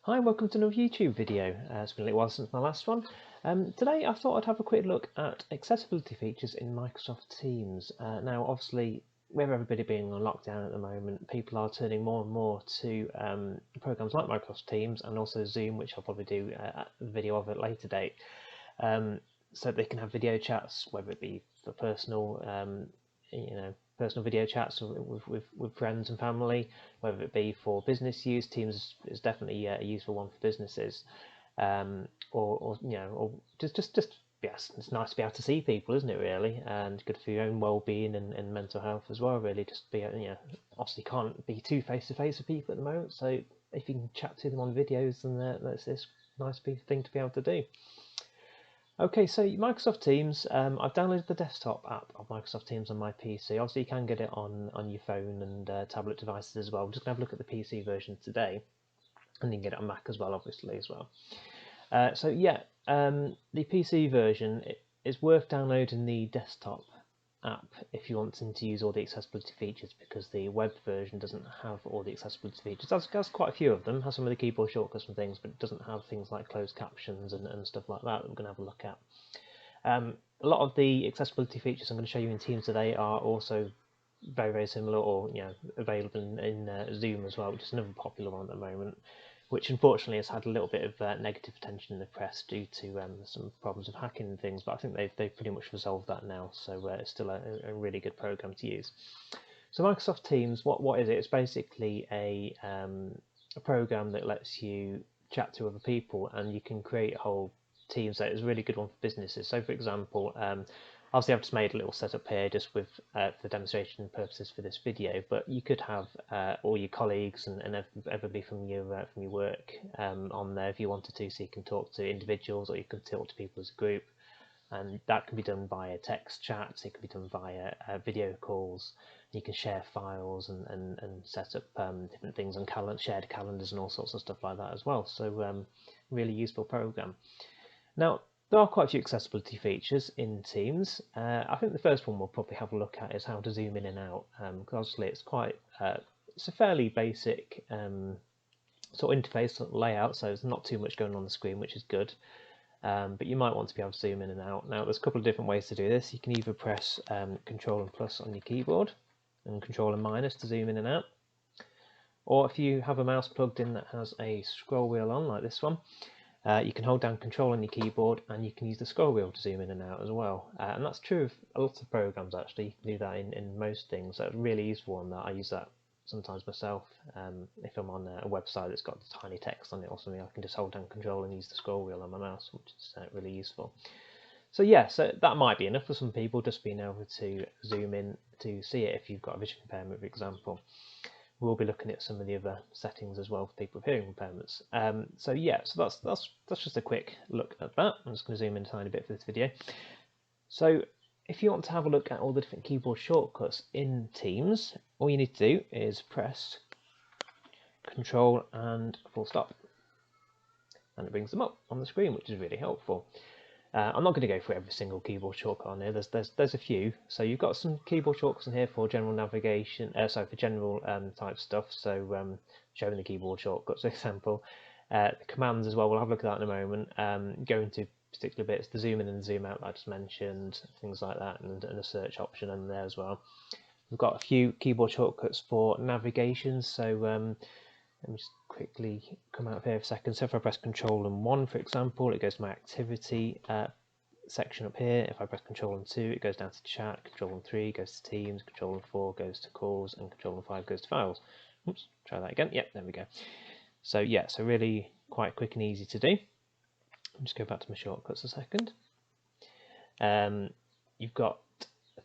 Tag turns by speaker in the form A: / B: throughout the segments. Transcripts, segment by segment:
A: Hi, welcome to another YouTube video. It's been a little while since my last one. Today I thought I'd have a quick look at accessibility features in Microsoft Teams. Now obviously with everybody being on lockdown at the moment, people are turning more and more to programs like Microsoft Teams and also Zoom, which I'll probably do a video of at a later date, so they can have video chats, whether it be for personal personal video chats with friends and family, whether it be for business use. Teams is definitely a useful one for businesses, or just yes, it's nice to be able to see people, isn't it, really, and good for your own well-being and mental health as well, really. Just be obviously can't be too face to face with people at the moment, so if you can chat to them on videos, then that's this nice thing to be able to do. Okay, so Microsoft Teams, I've downloaded the desktop app of Microsoft Teams on my PC. Obviously you can get it on your phone and tablet devices as well. We're just going to have a look at the PC version today, and you can get it on Mac as well, obviously, as well. The PC version, is worth downloading the desktop app if you're wanting to use all the accessibility features, because the web version doesn't have all the accessibility features. It has quite a few of them, has some of the keyboard shortcuts and things, but it doesn't have things like closed captions and stuff like that we're going to have a look at. A lot of the accessibility features I'm going to show you in Teams today are also very similar, or available in Zoom as well, which is another popular one at the moment, which unfortunately has had a little bit of negative attention in the press due to some problems of hacking and things, but I think they've pretty much resolved that now, so it's still a really good program to use. So Microsoft Teams, what is it? It's basically a program that lets you chat to other people, and you can create whole teams. That is a really good one for businesses. So for example, obviously I've just made a little setup here just with for demonstration purposes for this video, but you could have all your colleagues and everybody from your work on there if you wanted to, so you can talk to individuals or you can talk to people as a group, and that can be done via text chats, it can be done via video calls. You can share files and set up different things on shared calendars and all sorts of stuff like that as well, so really useful program. Now, there are quite a few accessibility features in Teams. I think the first one we'll probably have a look at is how to zoom in and out, because obviously it's a fairly basic sort of interface layout, so there's not too much going on the screen, which is good. But you might want to be able to zoom in and out. Now, there's a couple of different ways to do this. You can either press Control and plus on your keyboard and Control and minus to zoom in and out, or if you have a mouse plugged in that has a scroll wheel on, like this one, you can hold down Control on your keyboard and you can use the scroll wheel to zoom in and out as well. And that's true of a lot of programs, actually. You can do that in most things. So it's really useful on that. I use that sometimes myself. If I'm on a website that's got tiny text on it or something, I can just hold down Control and use the scroll wheel on my mouse, which is really useful. So yeah, so that might be enough for some people, just being able to zoom in to see it if you've got a vision impairment, for example. We'll be looking at some of the other settings as well for people with hearing impairments. So that's just a quick look at that. I'm just going to zoom in a tiny bit for this video. So if you want to have a look at all the different keyboard shortcuts in Teams, all you need to do is press Control and full stop, and it brings them up on the screen, which is really helpful. I'm not going to go through every single keyboard shortcut on here. There's a few. So you've got some keyboard shortcuts in here for general navigation. For general type stuff. So showing the keyboard shortcuts, for example. The commands as well. We'll have a look at that in a moment. Go into particular bits, the zoom in and zoom out that I just mentioned, things like that, and a search option in there as well. We've got a few keyboard shortcuts for navigation. So let me just quickly come out of here for a second. So if I press Control and 1, for example, it goes to my activity section up here. If I press Control and 2, it goes down to chat. Control and 3 goes to Teams. Control and 4 goes to calls, and Control and 5 goes to files. Oops, try that again. Yep, there we go. So yeah, so really quite quick and easy to do. I'll just go back to my shortcuts a second. You've got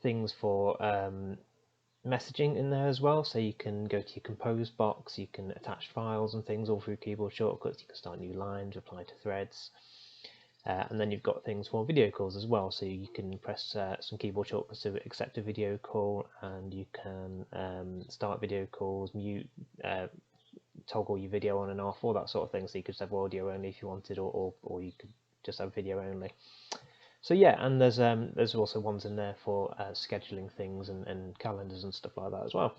A: things for messaging in there as well, so you can go to your compose box, you can attach files and things all through keyboard shortcuts, you can start new lines, reply to threads, and then you've got things for video calls as well, so you can press some keyboard shortcuts to accept a video call, and you can start video calls, mute, toggle your video on and off, all that sort of thing, so you could just have audio only if you wanted, or you could just have video only. So yeah, and there's also ones in there for scheduling things and calendars and stuff like that as well.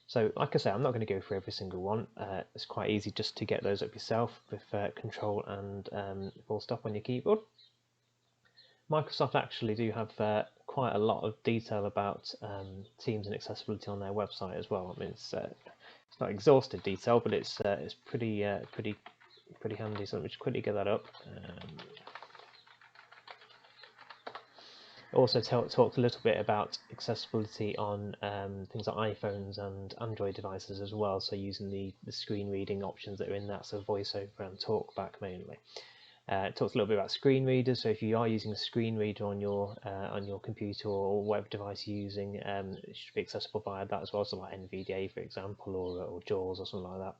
A: So like I say, I'm not going to go through every single one. It's quite easy just to get those up yourself with Control and full stop on your keyboard. Microsoft actually do have quite a lot of detail about Teams and accessibility on their website as well. I mean, it's not exhaustive detail, but it's pretty handy. So let me just quickly get that up. Also talks a little bit about accessibility on things like iPhones and Android devices as well, so using the screen reading options that are in that, so voiceover and talkback mainly. It talks a little bit about screen readers, so if you are using a screen reader on your computer or whatever device you're using, it should be accessible via that as well, so like NVDA for example, or JAWS or something like that.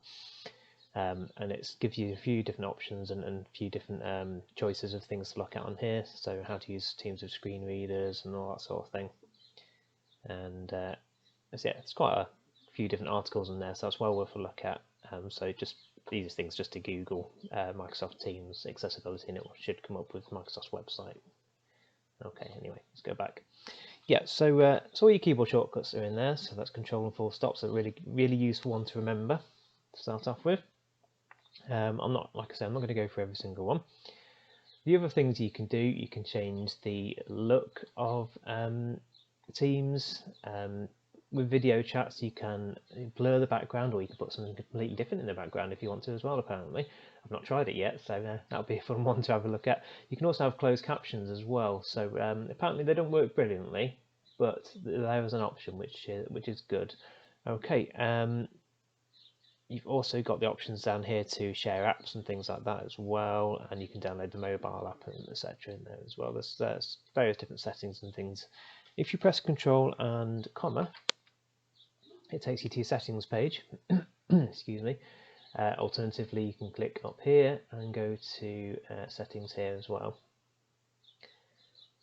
A: And it gives you a few different options and a few different choices of things to look at on here, so how to use Teams with screen readers and all that sort of thing. And it's quite a few different articles in there, so that's well worth a look at. So just these things, just to Google Microsoft Teams accessibility and it should come up with Microsoft's website. Okay, anyway, let's go back. Yeah, so all your keyboard shortcuts are in there, so that's Control and full stop, so really useful one to remember to start off with. I'm not, like I said, I'm not going to go through every single one. The other things you can do, you can change the look of Teams. With video chats, you can blur the background, or you can put something completely different in the background if you want to as well, apparently. I've not tried it yet, so that'll be a fun one to have a look at. You can also have closed captions as well, so apparently they don't work brilliantly, but there is an option which is good. Okay, you've also got the options down here to share apps and things like that as well, and you can download the mobile app and etc. in there as well. There's various different settings and things. If you press Control and comma, it takes you to your settings page. Excuse me. Alternatively, you can click up here and go to settings here as well.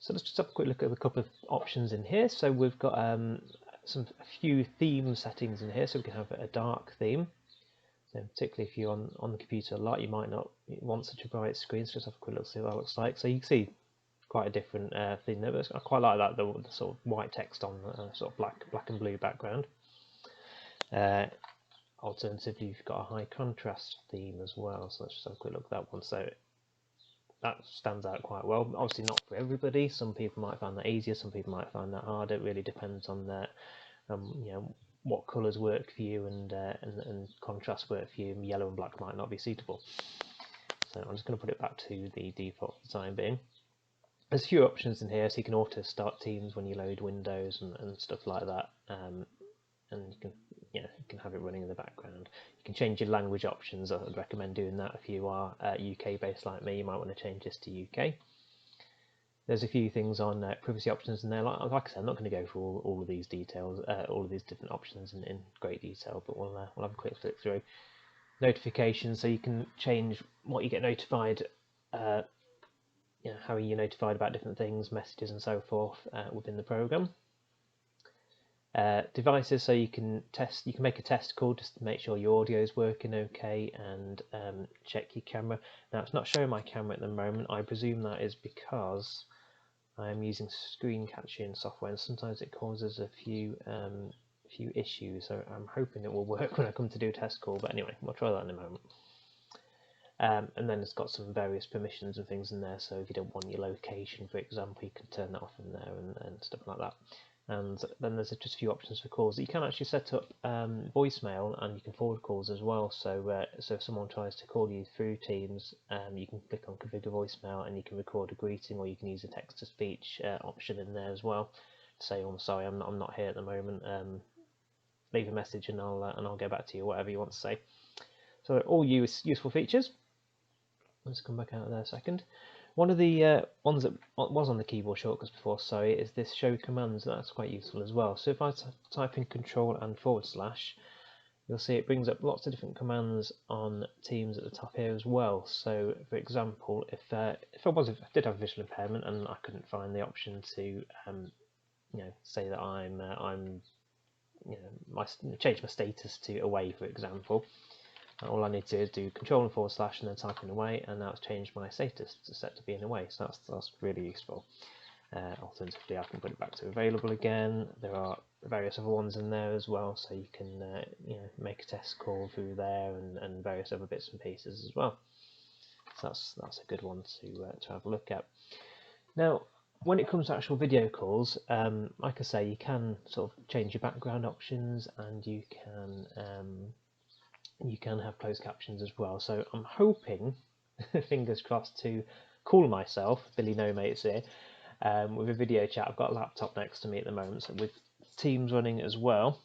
A: So let's just have a quick look at a couple of options in here. So we've got a few theme settings in here. So we can have a dark theme. So particularly if you're on the computer a lot, you might not want such a bright screen. So just have a quick look, see what that looks like. So you can see quite a different theme there. But I quite like that, the sort of white text on sort of black and blue background. Alternatively, you've got a high contrast theme as well. So let's just have a quick look at that one. So that stands out quite well. Obviously not for everybody. Some people might find that easier. Some people might find that harder. It really depends on the what colours work for you and contrast work for you. Yellow and black might not be suitable. So I'm just going to put it back to the default for the time being. There's a few options in here, so you can auto start Teams when you load Windows and stuff like that. And you can have it running in the background. You can change your language options. I would recommend doing that if you are UK based like me. You might want to change this to UK. There's a few things on privacy options in there. Like I said, I'm not going to go through all of these details, all of these different options in great detail, but we'll have a quick flick through. Notifications, so you can change what you get notified, how you're notified about different things, messages and so forth within the program. Devices, so you can make a test call just to make sure your audio is working okay and check your camera. Now it's not showing my camera at the moment. I presume that is because I'm using screen capturing software and sometimes it causes a few issues, so I'm hoping it will work when I come to do a test call, but anyway, we'll try that in a moment. And then it's got some various permissions and things in there, so if you don't want your location, for example, you can turn that off in there and stuff like that. And then there's just a few options for calls. You can actually set up voicemail, and you can forward calls as well. So if someone tries to call you through Teams, you can click on configure voicemail and you can record a greeting, or you can use a text to speech option in there as well to say, "Oh, I'm sorry, I'm not here at the moment. Leave a message and I'll get back to you," whatever you want to say. So they're all useful features. Let's come back out of there a second. One of the ones that was on the keyboard shortcuts before, sorry, is this show commands. That's quite useful as well. So if I type in Control and / you'll see it brings up lots of different commands on Teams at the top here as well. So for example, if I did have a visual impairment and I couldn't find the option to say that I'm change my status to away, for example. All I need to do is do Control and / and then type in away, and now it's changed my status to set to being away. So that's really useful. Alternatively, I can put it back to available again. There are various other ones in there as well, so you can make a test call through there, and various other bits and pieces as well. So that's a good one to have a look at. Now, when it comes to actual video calls, like I say, you can sort of change your background options, and you can have closed captions as well. So I'm hoping, fingers crossed, to call myself, Billy No Mates here, with a video chat. I've got a laptop next to me at the moment, so with Teams running as well.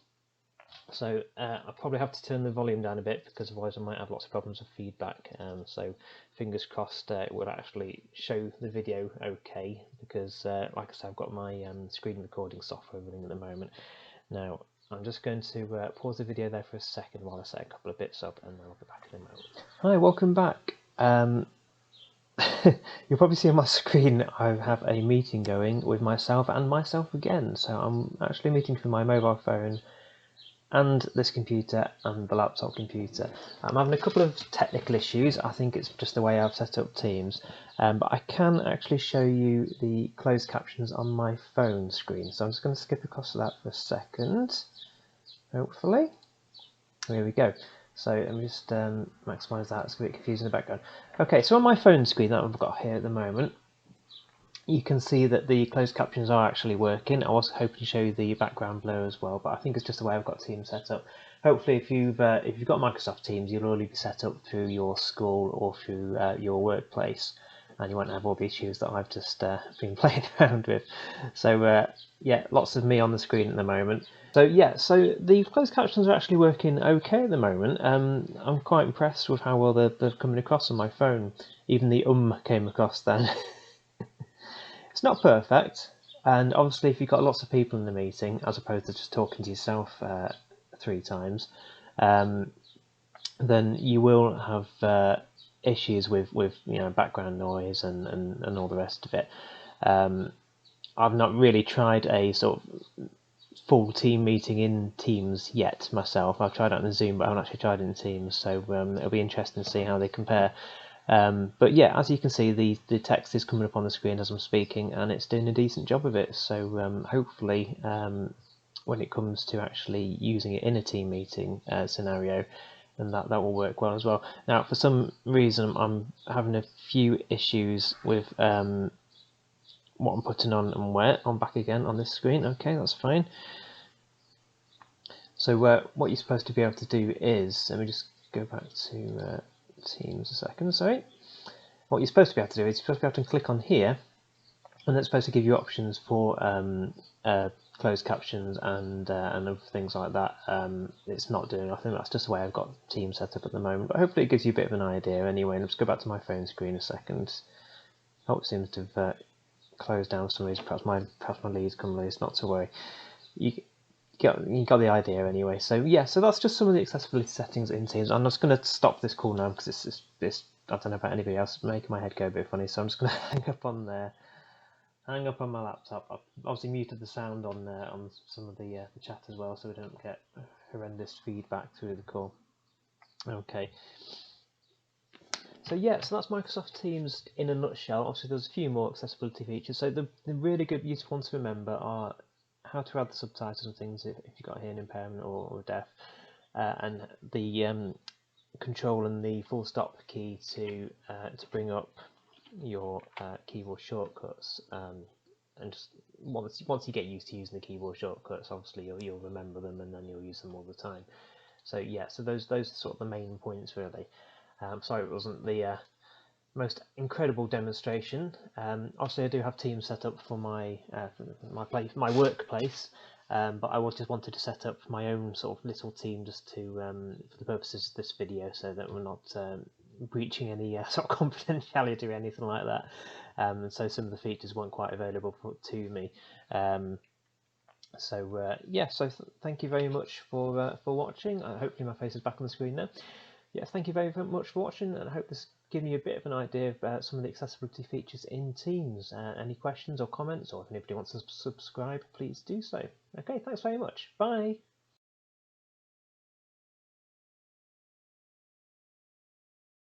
A: So I'll probably have to turn the volume down a bit, because otherwise I might have lots of problems with feedback. So fingers crossed it will actually show the video okay, because like I said, I've got my screen recording software running at the moment. Now I'm just going to pause the video there for a second while I set a couple of bits up, and then I'll be back in a moment. Hi, welcome back. You'll probably see on my screen I have a meeting going with myself and myself again. So I'm actually meeting through my mobile phone and this computer and the laptop computer. I'm having a couple of technical issues. I think it's just the way I've set up Teams, but I can actually show you the closed captions on my phone screen. So I'm just going to skip across to that for a second, hopefully. There we go. So let me just maximise that. It's a bit confusing in the background. Okay, so on my phone screen that I've got here at the moment, you can see that the closed captions are actually working. I was hoping to show you the background blur as well, but I think it's just the way I've got Teams set up. Hopefully, if you've got Microsoft Teams, you'll already be set up through your school or through your workplace, and you won't have all the issues that I've just been playing around with. So yeah, lots of me on the screen at the moment. So yeah, so the closed captions are actually working okay at the moment. I'm quite impressed with how well they're coming across on my phone. Even the came across then. It's not perfect, and obviously if you've got lots of people in the meeting, as opposed to just talking to yourself 3 times, then you will have issues with background noise and all the rest of it. I've not really tried a sort of full team meeting in Teams yet myself. I've tried it on Zoom, but I haven't actually tried it in Teams, so it'll be interesting to see how they compare. But yeah, as you can see, the text is coming up on the screen as I'm speaking, and it's doing a decent job of it. So hopefully, when it comes to actually using it in a team meeting scenario, then that will work well as well. Now, for some reason, I'm having a few issues with what I'm putting on and where. I'm back again on this screen. Okay, that's fine. So what you're supposed to be able to do is, let me just go back to Teams a second, sorry. What you're supposed to be able to do is you're supposed to be able to click on here, and that's supposed to give you options for closed captions and other things like that. It's not doing nothing. That's just the way I've got Teams set up at the moment, but hopefully it gives you a bit of an idea anyway. Let's go back to my phone screen a second. Oh, it seems to have closed down for some reason. Perhaps my lead's come loose. Not to worry. You got the idea anyway. So yeah, so that's just some of the accessibility settings in Teams. I'm just going to stop this call now because it's I don't know about anybody else, making my head go a bit funny. So I'm just going to hang up on there, hang up on my laptop. I've obviously muted the sound on some of the chat as well, so we don't get horrendous feedback through the call. Okay. So yeah, so that's Microsoft Teams in a nutshell. Obviously, there's a few more accessibility features. So the really good, useful ones to remember are how to add the subtitles and things if you've got a hearing impairment or deaf, and the control and the full stop key to bring up your keyboard shortcuts. And just once you get used to using the keyboard shortcuts, obviously you'll remember them and then you'll use them all the time. So yeah, so those are sort of the main points really. Sorry it wasn't the most incredible demonstration. Obviously I do have Teams set up for my workplace, but I just wanted to set up my own sort of little team just to for the purposes of this video, so that we're not breaching any sort of confidentiality or anything like that. And so some of the features weren't quite available to me. Yeah, so thank you very much for watching. Hopefully my face is back on the screen now. Yes, thank you very much for watching, and I hope this given you a bit of an idea of some of the accessibility features in Teams. Any questions or comments, or if anybody wants to subscribe, please do so. Okay, thanks very much. Bye.